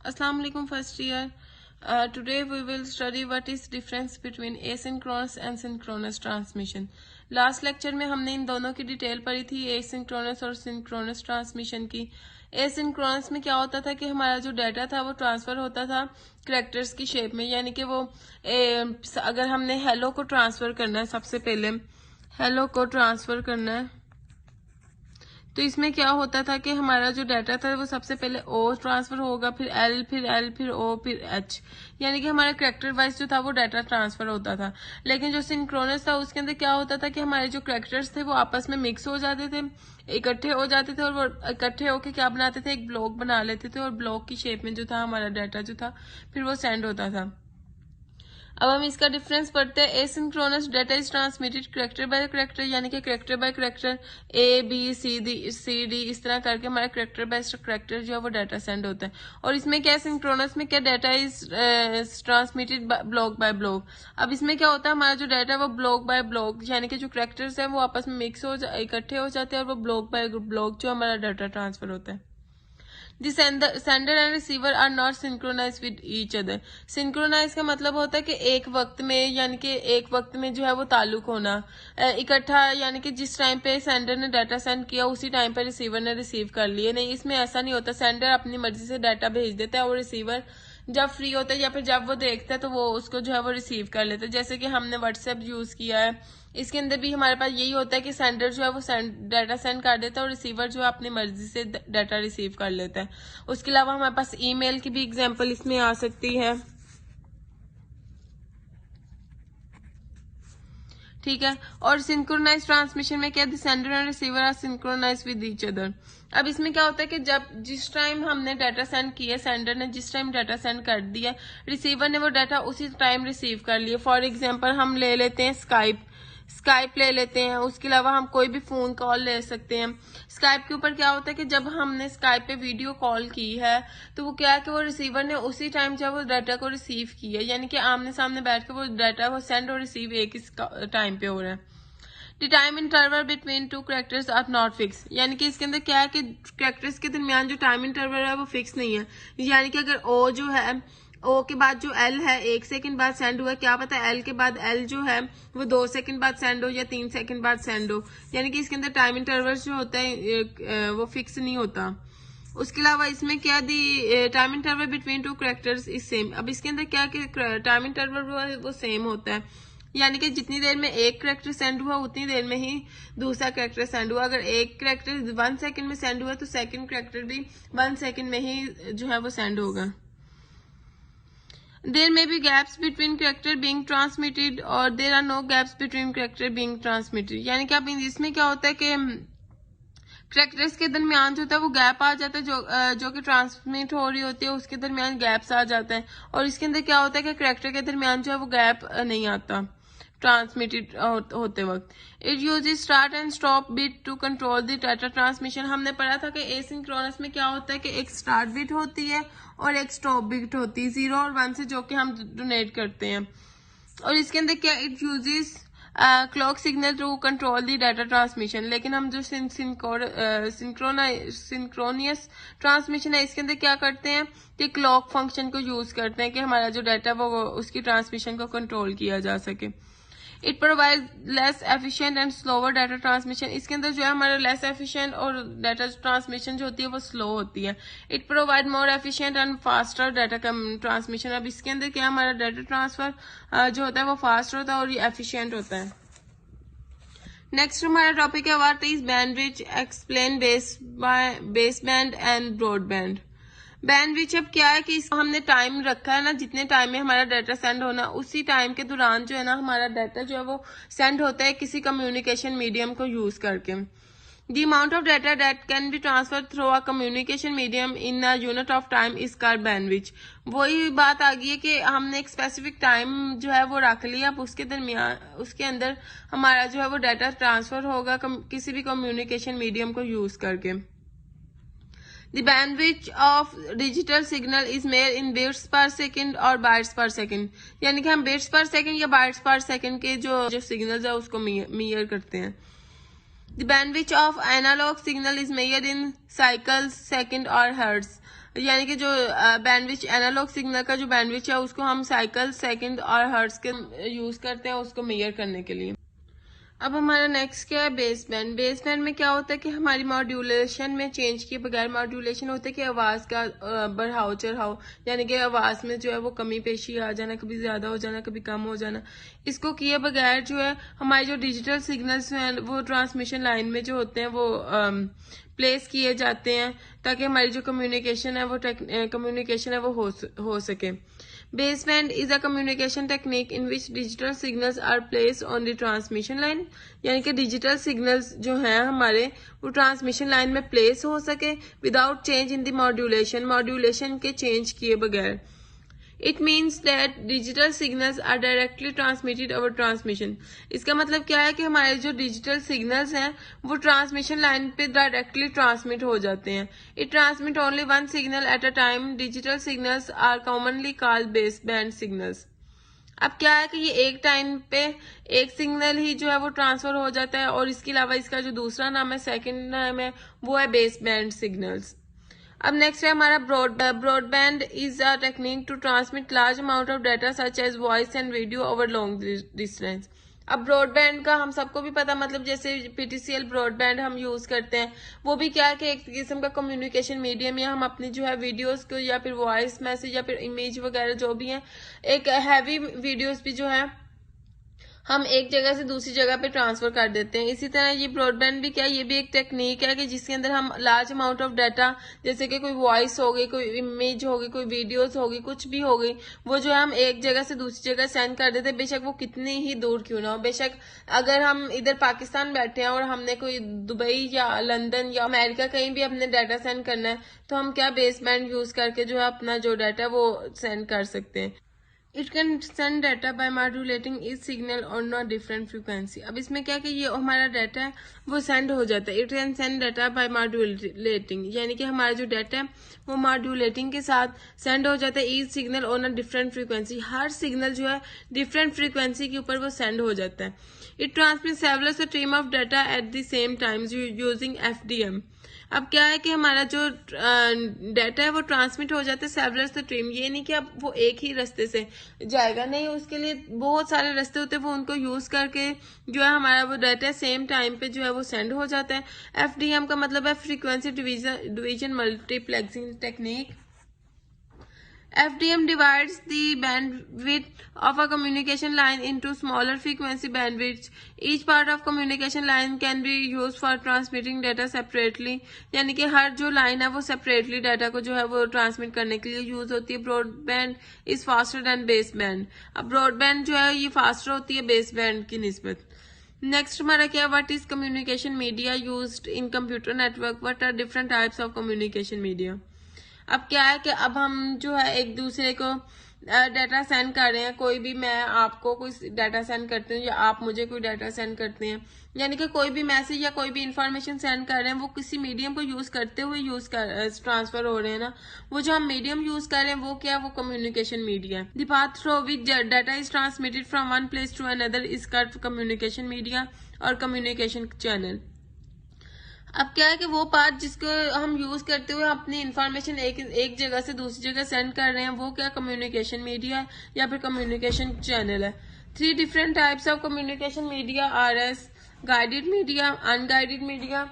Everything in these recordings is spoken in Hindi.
Assalamu alaikum first year. Today we will study what is difference between asynchronous and synchronous transmission. Last lecture में हमने इन दोनों की डिटेल पढ़ी थी, एसिंक्रोनस और सिंक्रोनस ट्रांसमिशन की। एसिंक्रोनस में क्या होता था कि हमारा जो डाटा था वो ट्रांसफर होता था कैरेक्टर्स की शेप में, यानी कि वो अगर हमने हेलो को ट्रांसफर करना है, सबसे पहले हेलो को ट्रांसफर करना है तो इसमें क्या होता था कि हमारा जो डाटा था वो सबसे पहले ओ ट्रांसफर होगा, फिर एल, फिर ओ, फिर एच, यानी कि हमारा कैरेक्टर वाइज जो था वो डाटा ट्रांसफर होता था। लेकिन जो सिंक्रोनस था उसके अंदर क्या होता था कि हमारे जो कैरेक्टर्स थे वो आपस में मिक्स हो जाते थे, इकट्ठे हो जाते थे, और वो इकट्ठे होके क्या बनाते थे, एक ब्लॉक बना लेते थे, और ब्लॉक की शेप में जो था हमारा डाटा जो था फिर वो सेंड होता था। अब हम इसका डिफरेंस पढ़ते हैं। Asynchronous data is transmitted character by character, यानी कि character by character, A B C D इस तरह करके हमारा कैरेक्टर बाय कैरेक्टर जो है वो डाटा सेंड होता है। और इसमें क्या सिंक्रोनस में क्या data is transmitted block bye block. अब इसमें क्या होता है, हमारा जो डाटा है वो ब्लॉक बाय ब्लॉक, यानी कि जो कैरेक्टर्स है वो आपस में मिक्स हो इकट्ठे हो जाते हैं, और वो ब्लॉक बाय ब्लॉक जो हमारा डाटा ट्रांसफर होता है। The sender and receiver are not synchronized with each other. Synchronize का मतलब होता है कि एक वक्त में, यानी कि एक वक्त में जो है वो ताल्लुक होना इकट्ठा, यानी कि जिस टाइम पे सेंडर ने डाटा सेंड किया उसी टाइम पे रिसीवर ने रिसीव कर लिए। नहीं, इसमें ऐसा नहीं होता। सेंडर अपनी मर्जी से डाटा भेज देता है और रिसीवर जब फ्री होता है या फिर जब वो देखता है तो वो उसको जो है वो रिसीव कर लेता है। जैसे कि हमने व्हाट्सएप यूज किया है, इसके अंदर भी हमारे पास यही होता है कि सेंडर जो है वो डाटा सेंड कर देता है और रिसीवर जो है अपनी मर्जी से डाटा रिसीव कर लेता है। उसके अलावा हमारे पास ईमेल की भी एग्जांपल इसमें आ सकती है, ठीक है। और सिंक्रोनाइज ट्रांसमिशन में क्या, the sender and receiver are synchronise with each other. अब इसमें क्या होता है कि जब जिस टाइम हमने डाटा सेंड किया, सेंडर ने जिस टाइम डाटा सेंड कर दिया, रिसीवर ने वो डाटा उसी टाइम रिसीव कर लिया। फॉर एग्जांपल हम ले लेते हैं स्काइप ले लेते हैं, उसके अलावा हम कोई भी फोन कॉल ले सकते हैं। स्काइप के ऊपर क्या होता है कि जब हमने स्काइप पे वीडियो कॉल की है तो वो क्या है कि वो रिसीवर ने उसी टाइम जब वो डाटा को रिसीव किया, यानी कि आमने सामने बैठ के वो डाटा वो सेंड और रिसीव एक ही टाइम पे हो रहा है। The time interval between two characters are not fix, यानी कि इसके अंदर क्या है कि कैरेक्टर्स के दरमियान जो टाइम इंटरवल है वो फिक्स नहीं है। यानी कि अगर ओ जो है, ओ के बाद जो एल है 1 सेकंड बाद सेंड हुआ, क्या पता एल के बाद एल जो है वो 2 सेकंड बाद सेंड हो या 3 सेकंड बाद सेंड हो, यानी कि इसके अंदर टाइम इंटरवल जो होता है वो फिक्स नहीं होता। उसके अलावा इसमें क्या, the time interval between two characters is same. अब इसके अंदर क्या कि टाइम इंटरवल वो सेम होता है, यानी कि जितनी देर में एक कैरेक्टर सेंड हुआ उतनी देर में ही दूसरा कैरेक्टर सेंड हुआ। अगर एक कैरेक्टर 1 सेकंड में सेंड हुआ तो सेकंड कैरेक्टर भी 1 सेकंड में ही जो है वो सेंड होगा। There may be gaps between character being transmitted or there are no gaps between character being transmitted, यानी कि अब इसमें क्या होता है कि कैरेक्टर्स के दरमियान जो होता है वो गैप आ जाता है, जो कि ट्रांसमिट हो रही होती है उसके दरमियान गैप्स आ जाते हैं। और इसके अंदर क्या होता है कि कैरेक्टर के दरमियान जो है वो गैप नहीं आता ट्रांसमिटेड होते वक्त। It uses start and stop bit to control the data transmission. हमने पढ़ा था कि एसिंक्रोनस में क्या होता है कि एक स्टार्ट बिट होती है और एक स्टॉप बिट होती है, 0 और 1 से, जो कि हम डोनेट करते हैं। और इसके अंदर क्या, it uses clock signal to control the data transmission. लेकिन हम जो सिंक्रोनियस ट्रांसमिशन है इसके अंदर क्या करते हैं कि क्लॉक फंक्शन को यूज करते हैं कि हमारा जो डाटा वो उसकी ट्रांसमिशन को कंट्रोल किया जा सके। It provide less efficient and slower data transmission. इसके अंदर जो है हमारा लेस एफिशिएंट और डाटा ट्रांसमिशन जो होती है वो स्लो होती है। It provide more efficient and faster data transmission. अब इसके अंदर क्या, हमारा डाटा ट्रांसफर जो होता है वो फास्ट होता है और ये एफिशिएंट होता है। नेक्स्ट हमारा टॉपिक है what is bandwidth, explain base band and broadband. Bandwidth अब क्या है कि हमने टाइम रखा है ना, जितने टाइम में हमारा डाटा सेंड होना उसी टाइम के दौरान जो है ना हमारा डाटा जो है वो सेंड होता है किसी कम्युनिकेशन मीडियम को यूज करके। The amount of data that can be transfer through a communication medium in a unit of time is called bandwidth. वही बात आ गई है कि हमने एक स्पेसिफिक टाइम जो है वो रख लिया, अब उसके दरमियान उसके अंदर हमारा जो है वो डाटा ट्रांसफर होगा किसी भी कम्युनिकेशन मीडियम को यूज करके। The bandwidth of digital signal is measured in bits per second और bytes per second, यानी कि हम bits per second या bytes per second के जो सिग्नल्स है उसको मेजर करते हैं। The bandwidth of analog signal is measured in cycles, second और hertz, यानी कि जो बैंडविड्थ एनालॉग सिग्नल का जो बैंडविड्थ है उसको हम साइकिल, सेकंड और हर्ट्ज के यूज करते हैं उसको मेजर करने के लिए। अब हमारा नेक्स्ट क्या है, बेस बैंड। बेस बैंड में क्या होता है कि हमारी मॉड्यूलेशन में चेंज किए बगैर, मॉड्यूलेशन होता है कि आवाज का बढ़ाओ चढ़ाओ, यानी कि आवाज में जो है वो कमी पेशी आ जाना, कभी ज्यादा हो जाना, कभी कम हो जाना, इसको किए बगैर जो है हमारे जो डिजिटल सिग्नल्स हैं वो ट्रांसमिशन लाइन में जो होते हैं वो प्लेस किए जाते हैं ताकि हमारी जो कम्युनिकेशन है वो हो सके। Baseband is a communication technique in which digital signals are placed on the transmission line, यानी कि डिजिटल सिग्नल्स जो हैं हमारे वो ट्रांसमिशन लाइन में प्लेस हो सके without change in the modulation के चेंज किए बगैर। It means that digital signals are directly transmitted over transmission. इसका मतलब क्या है कि हमारे जो डिजिटल सिग्नल्स हैं वो ट्रांसमिशन लाइन पे डायरेक्टली ट्रांसमिट हो जाते हैं। It transmit only one signal at a time. Digital signals are commonly called base band signals. अब क्या है कि ये एक टाइम पे एक सिग्नल ही जो है वो ट्रांसफर हो जाता है और इसके अलावा इसका जो दूसरा नाम है, सेकेंड नाम है, वो है बेस बैंड सिग्नल्स। अब नेक्स्ट है हमारा broadband is a technique to transmit large amount of data such as voice and video over long distance. अब ब्रॉडबैंड का हम सबको भी पता, मतलब जैसे पीटीसीएल ब्रॉडबैंड हम यूज करते हैं, वो भी क्या है कि एक किस्म का कम्युनिकेशन मीडियम या हम अपनी जो है वीडियोस को या फिर वॉइस मैसेज या फिर इमेज वगैरह जो भी है, एक हैवी वीडियोस भी जो है हम एक जगह से दूसरी जगह पे ट्रांसफर कर देते हैं। इसी तरह ये ब्रॉडबैंड भी क्या है, ये भी एक टेक्निक है कि जिसके अंदर हम लार्ज अमाउंट ऑफ डाटा, जैसे कि कोई वॉइस हो गई, कोई इमेज हो गई, कोई वीडियोस हो गई, कुछ भी हो गई, वो जो है हम एक जगह से दूसरी जगह सेंड कर देते हैं, बेशक वो कितनी ही दूर क्यों ना हो। बेशक अगर हम इधर पाकिस्तान बैठे हैं और हमने कोई दुबई या लंदन या अमेरिका कहीं भी अपने डाटा सेंड करना है, तो हम क्या बेस बैंड यूज करके जो है अपना जो डाटा है वो सेंड कर सकते हैं। It can send data by modulating each signal on a different frequency. अब इसमें क्या कि ये हमारा डाटा है वो सेंड हो जाता है। It can send data by modulating, यानी कि हमारा जो डाटा है वो मॉड्यूलेटिंग के साथ सेंड हो जाता है each signal on a different frequency. Her signal जो है डिफरेंट फ्रीक्वेंसी के ऊपर वो सेंड हो जाता है। It transmit several stream of data at the same time using FDM। अब क्या है कि हमारा जो डाटा है वो ट्रांसमिट हो जाता है सेवरल स्ट्रीम। ये नहीं कि अब वो एक ही रास्ते से जाएगा, नहीं, उसके लिए बहुत सारे रास्ते होते हैं, वो उनको यूज करके जो है हमारा वो डाटा सेम टाइम पे जो है वो सेंड हो जाता है। FDM का मतलब है frequency division multiplexing technique. FDM divides the bandwidth of a communication line into smaller frequency bandwidths. Each part of communication line can be used for transmitting data separately. यानी कि हर जो लाइन है वो सेपरेटली डाटा को जो है वो ट्रांसमिट करने के लिए यूज होती है। Broadband is faster than base band. अब ब्रॉडबैंड जो है ये फास्टर होती है बेस बैंड की निस्बत। नेक्स्ट हमारा क्या, what is communication media used in computer network. What are different types of communication media. अब क्या है कि अब हम जो है एक दूसरे को डाटा सेंड कर रहे हैं, कोई भी, मैं आपको कोई डाटा सेंड करती हूँ या आप मुझे कोई डाटा सेंड करते हैं, यानी कि कोई भी मैसेज या कोई भी इंफॉर्मेशन सेंड कर रहे हैं वो किसी मीडियम को यूज करते हुए ट्रांसफर हो रहे हैं ना। वो जो हम मीडियम यूज कर रहे हैं वो क्या, वो कम्युनिकेशन मीडिया है। The path through which data is transmitted from one place to another is called communication media और कम्युनिकेशन चैनल। अब क्या है कि वो पार्ट जिसको हम यूज करते हुए अपनी इंफॉर्मेशन एक जगह से दूसरी जगह सेंड कर रहे हैं वो क्या, कम्युनिकेशन मीडिया है या फिर कम्युनिकेशन चैनल है। 3 different types of communication media R S, guided media, unguided media.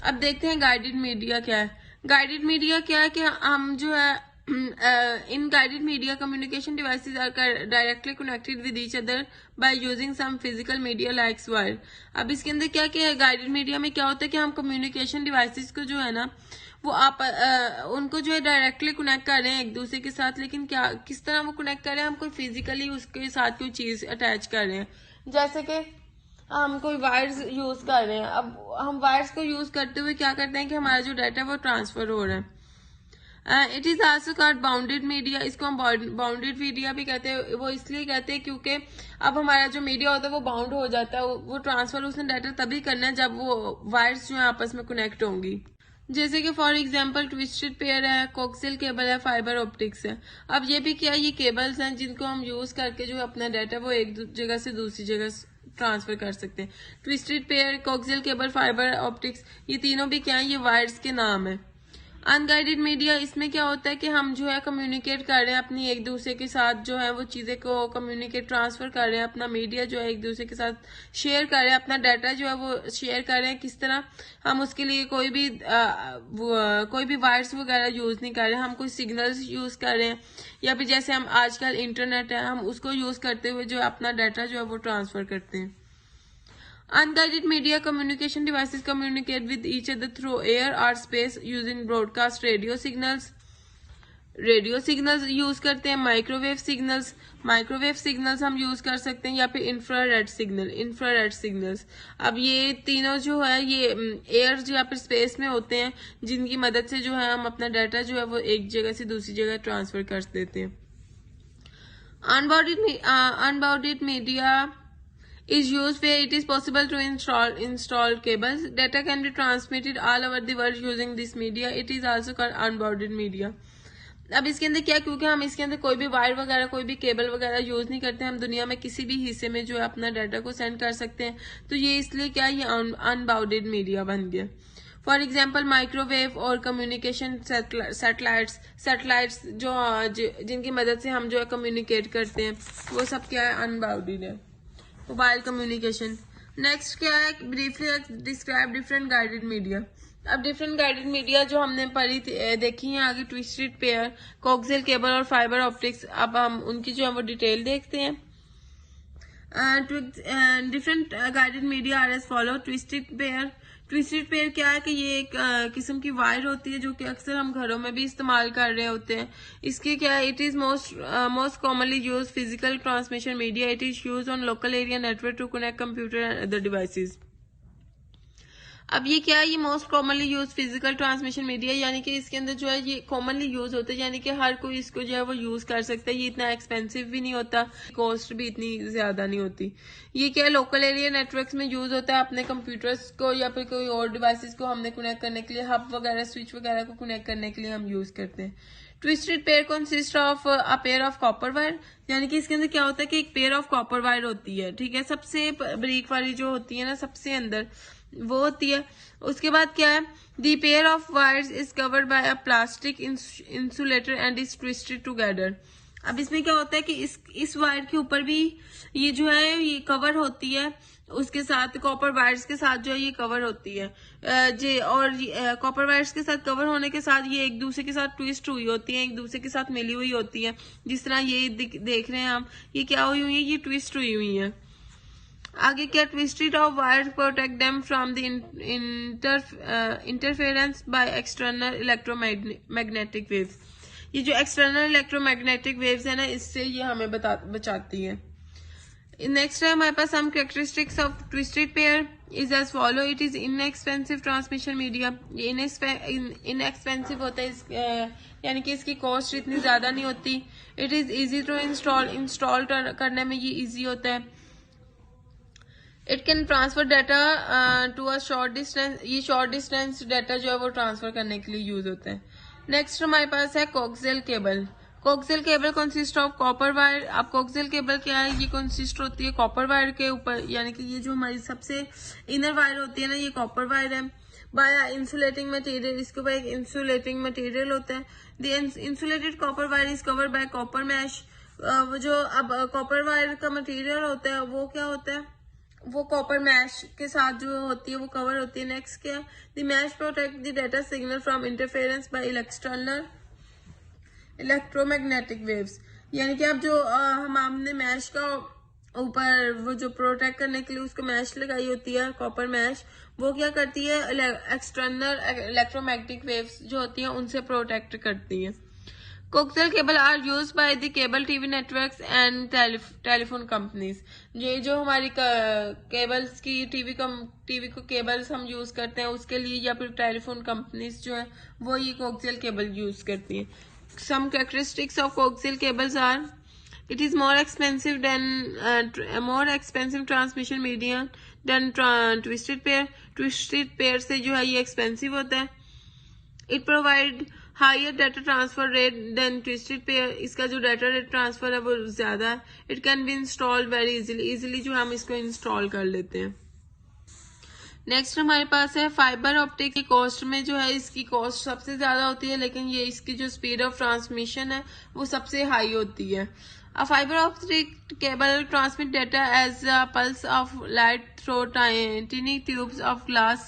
अब देखते हैं गाइडेड मीडिया क्या है। गाइडेड मीडिया क्या है कि हम जो है in guided media communication devices are directly connected with each other by using some physical media likes wire. अब इसके अंदर क्या क्या है, गाइडेड मीडिया में क्या होता है कि हम कम्युनिकेशन डिवाइसेस को जो है ना वो आप उनको जो है डायरेक्टली कनेक्ट कर रहे हैं एक दूसरे के साथ, लेकिन क्या किस तरह वो कनेक्ट कर रहे हैं, हम कोई फिजिकली उसके साथ कोई चीज अटैच कर रहे हैं, जैसे कि हम कोई वायर्स यूज कर रहे हैं। अब हम वायर्स को यूज करते हुए क्या करते हैं कि हमारा जो डाटा है वो ट्रांसफर हो रहा है। It is also called bounded media. इसको हम बाउंडेड मीडिया भी कहते हैं। वो इसलिए कहते हैं क्योंकि अब हमारा जो मीडिया होता है वो बाउंड हो जाता है, वो ट्रांसफर उसने डाटा तभी करना है जब वो वायर्स जो है आपस में कनेक्ट होंगी। जैसे कि फॉर एग्जांपल ट्विस्टेड पेयर है, कोक्सियल केबल है, फाइबर ऑप्टिक्स है। अब ये भी क्या, ये केबल्स हैं जिनको हम यूज करके जो अपना डाटा वो एक जगह से दूसरी जगह ट्रांसफर कर सकते हैं। Twisted pair, coaxial cable, fibre optics, ये तीनों भी क्या है, ये वायर्स के नाम है। अनगाइडेड मीडिया, इसमें क्या होता है कि हम जो है कम्युनिकेट कर रहे हैं अपनी एक दूसरे के साथ, जो है वो चीजें को कम्युनिकेट ट्रांसफर कर रहे हैं, अपना मीडिया जो है एक दूसरे के साथ शेयर कर रहे हैं, अपना डाटा जो है वो शेयर कर रहे हैं। किस तरह हम उसके लिए कोई भी वायर्स वगैरह यूज नहीं कर रहे हैं, हम कोई सिग्नल्स यूज कर रहे हैं, या फिर जैसे हम आजकल इंटरनेट है हम उसको यूज करते हुए जो अपना डाटा जो है वो ट्रांसफर करते हैं। Unguided media communication devices communicate with each other through air or space using broadcast radio signals. Radio signals use करते हैं, माइक्रोवेव सिग्नल्स हम यूज कर सकते हैं, या फिर इंफ्रारेड सिग्नल्स। अब ये तीनों जो है ये एयर या फिर स्पेस में होते हैं, जिनकी मदद से जो है हम अपना डाटा जो है वो एक जगह से दूसरी जगह ट्रांसफर कर देते हैं। Unbounded media is used where it is possible to install cables. Data can be transmitted all over the world using this media. It is also called unbounded media. अब इसके अंदर क्या, क्योंकि हम इसके अंदर कोई भी वायर वगैरह कोई भी केबल वगैरह यूज नहीं करते, हम दुनिया में किसी भी हिस्से में जो है अपना डाटा को सेंड कर सकते हैं, तो ये इसलिए क्या ये अनबाउंडेड मीडिया बन गया। फॉर एग्जाम्पल माइक्रोवेव और कम्युनिकेशन सैटेलाइट्स जो जिनकी मदद से हम जो है कम्युनिकेट करते हैं, वो सब क्या है, अनबाउंडेड है। Mobile communication. नेक्स्ट क्या है, briefly describe different guided media. अब डिफरेंट गाइडेड मीडिया जो हमने पढ़ी देखी है आगे, ट्विस्टेड पेयर, कोक्सियल केबल और फाइबर ऑप्टिक्स। अब हम उनकी जो है वो डिटेल देखते हैं। Different guided media are as follow. Twisted pair क्या है कि ये एक किस्म की वायर होती है जो कि अक्सर हम घरों में भी इस्तेमाल कर रहे होते हैं। इसके क्या है, it is most commonly use physical transmission media. It is use on local area network to connect computer and other devices. अब ये क्या है, ये most commonly use physical transmission media, यानी कि इसके अंदर जो है ये कॉमनली यूज होता है, यानी कि हर कोई इसको जो है वो यूज कर सकता है। ये इतना एक्सपेंसिव भी नहीं होता, कॉस्ट भी इतनी ज्यादा नहीं होती। ये क्या है, लोकल एरिया नेटवर्क्स में यूज होता है, अपने कंप्यूटर्स को या फिर कोई और डिवाइसेस को हमने कनेक्ट करने के लिए, हब वगैरह स्विच वगैरह को कनेक्ट करने के लिए हम यूज करते हैं। Twisted pair consist of a pair of copper wire, यानी कि इसके अंदर क्या होता है कि एक पेयर ऑफ कॉपर वायर होती है, ठीक है, सबसे बारीक वाली जो होती है ना, सबसे अंदर वो होती है। उसके बाद क्या है, the pair of wires is covered bye a plastic insulator and is twisted together. अब इसमें क्या होता है कि इस वायर के ऊपर भी ये जो है ये कवर होती है, उसके साथ कॉपर वायर्स के साथ जो है ये कवर होती है और कॉपर वायर्स के साथ कवर होने के साथ ये एक दूसरे के साथ ट्विस्ट हुई होती है, एक दूसरे के साथ मिली हुई होती है। जिस तरह ये देख रहे हैं हम, ये क्या हुई हुई है, ये ट्विस्ट हुई है। आगे क्या, twisted of wire protect them from the interference by external electromagnetic waves. ये जो एक्सटर्नल इलेक्ट्रोमैग्नेटिक वेव्स है ना, इससे ये हमें बचाती है। नेक्स्ट है हमारे पास some characteristics of twisted pair is as follow. It is inexpensive transmission media. ये इनएक्सपेंसिव होता है, यानी कि इसकी कॉस्ट इतनी ज्यादा नहीं होती। It is easy to install करने में ये इजी होता है। It can transfer data to a short distance. ये शॉर्ट डिस्टेंस डाटा जो है वो ट्रांसफर करने के लिए यूज होता है। नेक्स्ट हमारे पास है coaxial cable. Coaxial cable consist of copper wire. अब कोक्सियल केबल क्या है, ये कंसिस्ट होती है कॉपर वायर के ऊपर, यानी कि ये जो हमारी सबसे इनर वायर होती है ना, ये कॉपर वायर है। बाय इंसुलेटिंग मटेरियल, इसके ऊपर एक इंसुलेटिंग मटेरियल होता है। The insulated copper wire is covered by copper mesh. जो अब कॉपर वायर का मटेरियल होता है वो क्या होता है, वो कॉपर मैश के साथ जो होती है वो कवर होती है। नेक्स्ट क्या, the mash protect the data signal from interference by external electromagnetic waves. यानी कि अब जो हमने मैश का ऊपर वो जो प्रोटेक्ट करने के लिए उसको मैश लगाई होती है, कॉपर मैश, वो क्या करती है, एक्सटर्नल इलेक्ट्रोमैग्नेटिक वेव्स जो होती है उनसे प्रोटेक्ट करती है। Coaxial cable are use by the cable TV networks and telephone companies. ये जो हमारी केबल्स की टीवी को केबल्स हम यूज करते हैं उसके लिए, या फिर टेलीफोन कंपनीज जो है वो ये कोक्सियल केबल यूज करती है। Some characteristics of coaxial cables are: it is more expensive transmission medium than twisted pair. Twisted pair से जो है ये expensive होता है। It provide higher data transfer rate than twisted pair. इसका जो data rate transfer है वो ज्यादा है। It can be installed very easily जो हम इसको install कर लेते हैं। नेक्स्ट हमारे पास है फाइबर ऑप्टिक की कॉस्ट में जो है इसकी कॉस्ट सबसे ज्यादा होती है, लेकिन ये इसकी जो स्पीड ऑफ ट्रांसमिशन है वो सबसे हाई होती है। A fiber optic cable transmit data as a pulse of light through tiny tubes of glass।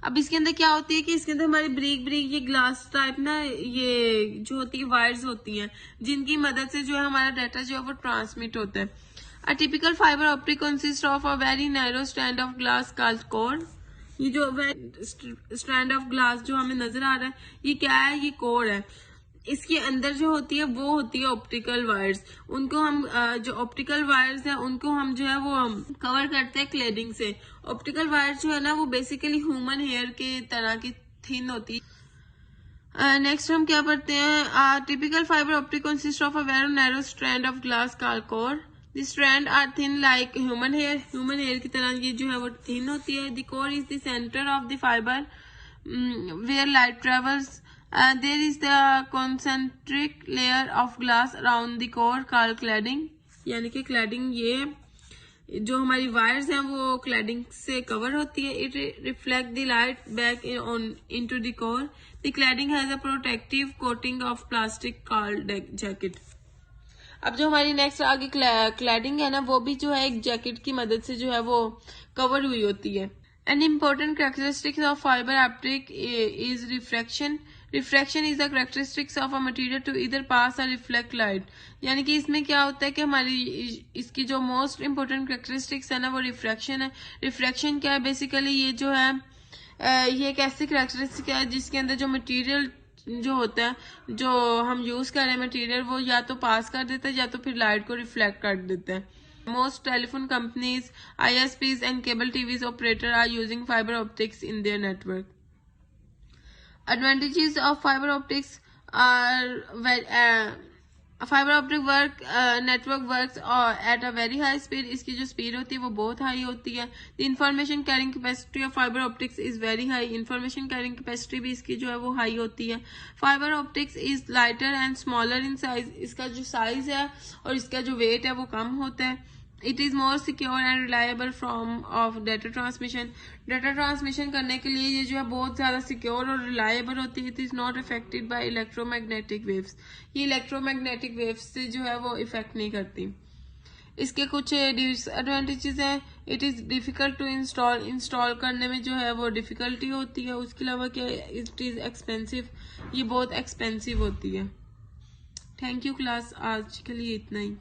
अब इसके अंदर क्या होती है कि इसके अंदर हमारी ब्रीक ये ग्लास टाइप ना ये जो होती है वायर्स होती हैं जिनकी मदद से जो है हमारा डाटा जो है वो ट्रांसमिट होता है। A typical fiber optic consists of a very narrow strand of glass called core। ये जो स्ट्रैंड ऑफ ग्लास जो हमें नजर आ रहा है ये क्या है, ये कोर है। इसके अंदर जो होती है वो होती है ऑप्टिकल वायर्स। उनको हम जो ऑप्टिकल वायर्स हैं उनको हम जो है वो हम कवर करते हैं क्लेडिंग से। ऑप्टिकल वायर्स जो है ना वो बेसिकली ह्यूमन हेयर के तरह की थिन होती है। नेक्स्ट हम क्या पढ़ते हैं, typical fibre optic consist of a very narrow strand of glass called core. The strand are thin like human hair की तरह ये जो है वो थिन होती है। The core is the centre of the fibre where light travels. There is the concentric layer of glass around the core called cladding। यानी कि cladding ये जो हमारी वायर्स हैं वो cladding से कवर होती है। It reflect the light back into the core। The cladding has a protective coating of plastic called jacket। अब जो हमारी नेक्स्ट आगे क्लैडिंग है ना वो भी जो है एक जैकेट की मदद से जो है वो कवर हुई होती है। An important characteristic of fiber optic is refraction। Refraction is the characteristics of a material to either pass or reflect light। यानी कि इसमें क्या होता है कि हमारी इसकी जो मोस्ट इम्पोर्टेंट कैरेक्टरिस्टिक्स है ना वो रिफ्रैक्शन है। रिफ्रैक्शन क्या है, बेसिकली ये जो है ये एक ऐसी कैरेक्टरिस्टिक है जिसके अंदर जो मटेरियल जो होता है जो हम यूज कर रहे हैं मटेरियल वो या तो पास कर देता है या तो फिर लाइट को रिफ्लेक्ट कर देता है। Most telephone companies, ISPs and cable TVs operator are using fiber optics in their network। Advantages of fiber optics are fibre optic network works at a very high speed. इसकी जो स्पीड होती है वो बहुत हाई होती है। The information carrying capacity of fibre optics is very high. Information carrying capacity भी इसकी जो है वो हाई होती है। Fibre optics is lighter and smaller in size. इसका जो साइज है और इसका जो वेट है वो कम होता है। It is more secure and reliable form of data transmission. Data transmission करने के लिए ये जो है बहुत ज्यादा सिक्योर और रिलायबल होती है। It is not affected by electromagnetic waves. ये इलेक्ट्रोमैग्नेटिक वेव्स से जो है वो इफेक्ट नहीं करती। इसके कुछ डिसएडवांटेजेस हैं। It is difficult to install करने में जो है वो डिफिकल्टी होती है। उसके अलावा क्या, इट इज एक्सपेंसिव, ये बहुत एक्सपेंसिव होती है। थैंक यू क्लास, आज के लिए इतना ही।